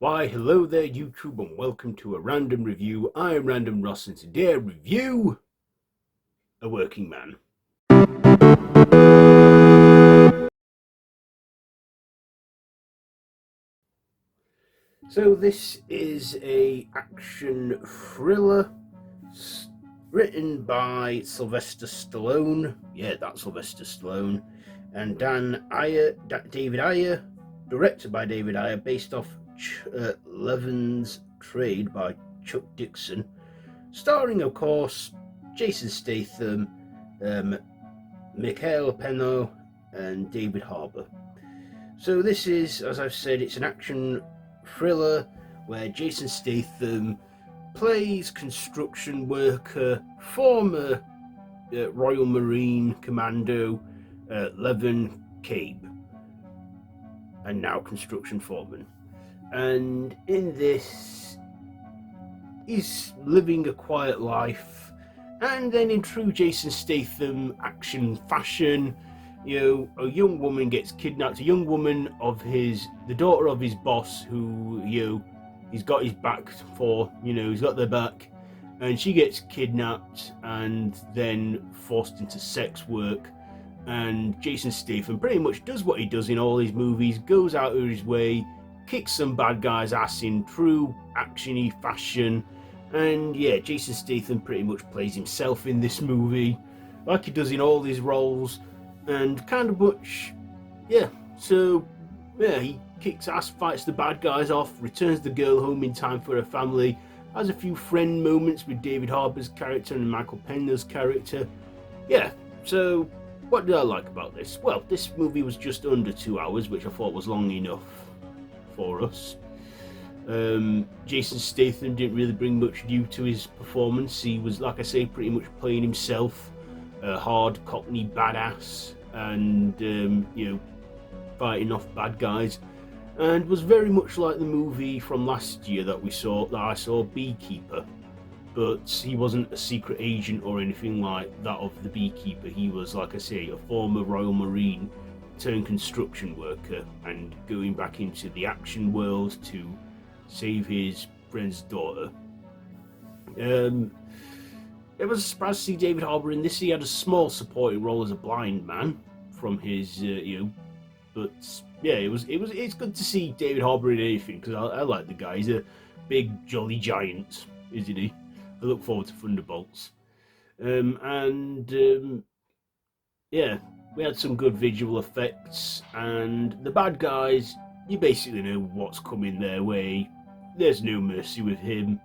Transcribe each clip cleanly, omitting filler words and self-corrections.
Why, hello there YouTube and welcome to a random review. I am Random Ross and today I review A Working Man. So this is a action thriller written by Sylvester Stallone. Yeah, that's Sylvester Stallone. And David Ayer, directed by David Ayer, based off Levin's Trade by Chuck Dixon. Starring, of course, Jason Statham, Michael Pena, and David Harbour. So this is, as I've said, it's an action thriller where Jason Statham plays construction worker, former Royal Marine Commando Levin Cabe, and now construction foreman. And in this, he's living a quiet life, and then in true Jason Statham action fashion, a young woman gets kidnapped. A young woman of the daughter of his boss, who he's got his back for. He's got their back, and she gets kidnapped and then forced into sex work. And Jason Statham pretty much does what he does in all his movies: goes out of his way, kicks some bad guys' ass in true actiony fashion. And yeah, Jason Statham pretty much plays himself in this movie, like he does in all his roles. And kind of much, he kicks ass, fights the bad guys off, returns the girl home in time for her family, has a few friend moments with David Harbour's character and Michael Pena's character. Yeah, so what did I like about this? Well, this movie was just under 2 hours, which I thought was long enough for us. Jason Statham didn't really bring much due to his performance. He was, like I say, pretty much playing himself, a hard Cockney badass, and fighting off bad guys, and was very much like the movie from last year that I saw, Beekeeper. But he wasn't a secret agent or anything like that of the Beekeeper. He was, like I say, a former Royal Marine turned construction worker, and going back into the action world to save his friend's daughter. It was a surprise to see David Harbour in this. He had a small supporting role as a blind man from his, but yeah, it's good to see David Harbour in anything, because I like the guy. He's a big jolly giant, isn't he? I look forward to Thunderbolts. We had some good visual effects, and the bad guys, you basically know what's coming their way. There's no mercy with him.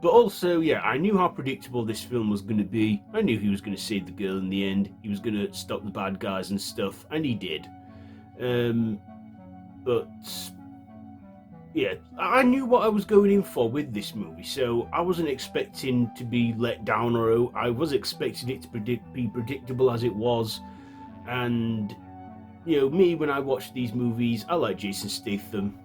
But also, I knew how predictable this film was going to be. I knew he was going to save the girl in the end. He was going to stop the bad guys and stuff, and he did. I knew what I was going in for with this movie, so I wasn't expecting to be let down, or I was expecting it to be predictable as it was. And, me, when I watch these movies, I like Jason Statham.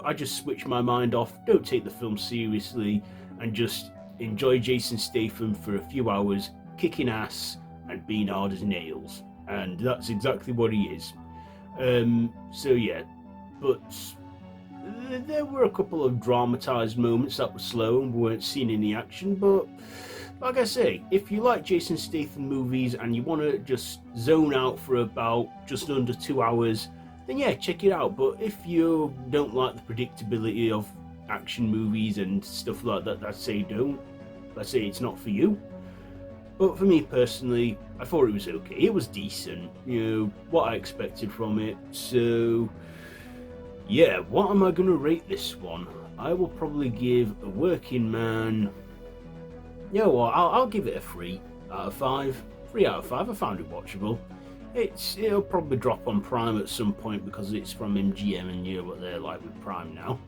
I just switch my mind off, don't take the film seriously, and just enjoy Jason Statham for a few hours, kicking ass and being hard as nails. And that's exactly what he is. But there were a couple of dramatised moments that were slow and we weren't seeing any action. But like I say, if you like Jason Statham movies and you want to just zone out for about just under 2 hours, then check it out. But if you don't like the predictability of action movies and stuff like that, I'd say don't. I'd say it's not for you. But for me personally, I thought it was okay. It was decent, what I expected from it. So what am I going to rate this one? I will probably give A Working Man, I'll give it a 3 out of 5. 3 out of 5, I found it watchable. It'll probably drop on Prime at some point because it's from MGM, and you know what they're like with Prime now.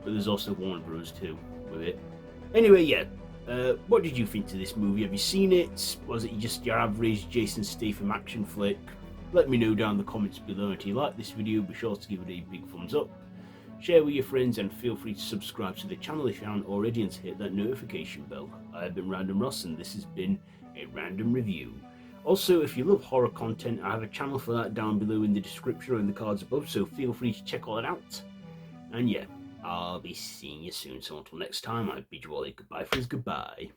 But there's also Warner Bros. Too with it. Anyway, what did you think to this movie? Have you seen it? Was it just your average Jason Statham action flick? Let me know down in the comments below. And if you like this video, be sure to give it a big thumbs up, share with your friends, and feel free to subscribe to the channel if you haven't already, and to hit that notification bell. I have been Random Ross, and this has been a random review. Also, if you love horror content, I have a channel for that down below in the description or in the cards above, so feel free to check all that out. And yeah, I'll be seeing you soon. So until next time, I bid you all a goodbye for his goodbye.